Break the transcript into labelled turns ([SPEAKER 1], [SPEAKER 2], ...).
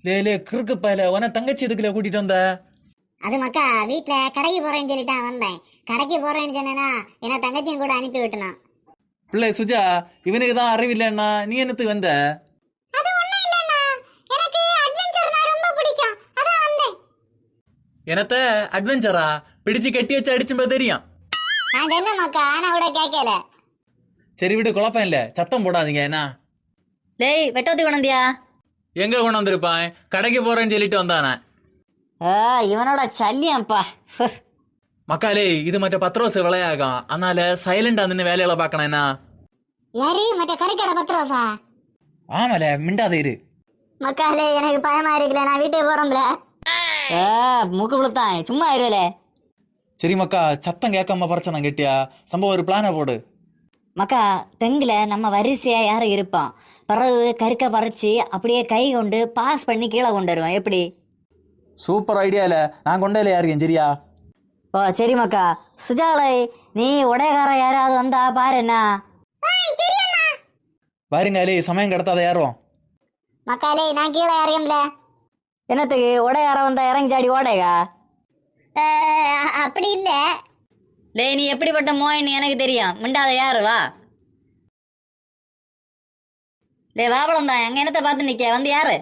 [SPEAKER 1] லே லே கிறுக்கு பயல, உன தங்கச்சி எதுக்குல கூட்டிட்டு வந்த?
[SPEAKER 2] அது மக்கா வீட்டுல கடைக்கு போறேன்னு சொல்லிட்டு வந்தேன். கடைக்கு போறேன்னு சொன்னேன்னா என்ன தங்கச்சியும் கூட அனுப்பி விட்டணும்.
[SPEAKER 1] பிள்ளை சுஜா, இவனுக்கு தான் அறிவில்லைன்னா நீ என்னத்துக்கு வந்த?
[SPEAKER 2] அது ஒண்ணும் இல்லண்ணா, எனக்கு அட்வென்ச்சர்னா ரொம்ப பிடிக்கும், அதான் வந்தேன்.
[SPEAKER 1] எனத்த அட்வென்ச்சரா? பிடிச்சு கட்டி வச்சு அடிச்சும்பா தெரியும்.
[SPEAKER 2] நான் சொன்ன மக்கா, ஆனா கூட கேட்கல.
[SPEAKER 1] சரி விடு, குழப்பம் இல்ல, சத்தம் போடாதீங்க. என்ன
[SPEAKER 3] டேய் வெட்டோத்தி கொண்டந்தியா?
[SPEAKER 1] எங்க கொண்டு வந்திருப்பான்? கடைக்கு போறேன்னு சொல்லிட்டு வந்தானே.
[SPEAKER 3] இவனோட சல்லியம்ப்பா.
[SPEAKER 1] மக்காலே, இது மற்ற 10 ரோஸ் விளையாகும், அதனால சைலண்டா நின்று வேலையில பாக்கணும். என்ன
[SPEAKER 2] யாரு மற்ற கறிக்கடை 10 ரோசா?
[SPEAKER 1] ஆமால, மிண்டாத இரு.
[SPEAKER 2] மக்காலே எனக்கு பயமா இருக்குல்ல, நான் வீட்டுக்கு போறோம்ல.
[SPEAKER 3] மூக்கு புளுத்தான், சும்மா இருவலே.
[SPEAKER 1] சரி மக்கா, சத்தம் கேட்காம பிரச்சனை கேட்டியா? சம்பவம் ஒரு பிளானை போடு.
[SPEAKER 3] மக்கா, தெங்குல நம்ம வரிசையா யாரும் இருப்பான். பிறகு கருக்க பறிச்சு அப்படியே கை கொண்டு பாஸ் பண்ணி கீழே கொண்டு வருவான். எப்படி?
[SPEAKER 1] Super idea. இல்ல நான் கொண்டேல யாருக்கேன். சரியா?
[SPEAKER 3] ஓ சரி மக்கா. சுஜாலை, நீ உடையகார யாராவது வந்தா பாரு. என்ன
[SPEAKER 1] பாருங்காலே, சமயம் கடத்தாத யாரும்.
[SPEAKER 2] மக்காலே நான் கீழே இறங்கும்ல.
[SPEAKER 3] என்னத்துக்கு உடையார வந்தா இறங்கி சாடி ஓடையா?
[SPEAKER 2] அப்படி இல்ல.
[SPEAKER 3] லே, நீ எப்படிப்பட்ட மோயின்னு எனக்கு தெரியும். மிண்டாத யாரு? வா லே, வாபளம் தான். எங்க என்னத்தை பார்த்து நிக்க வந்து யாரு?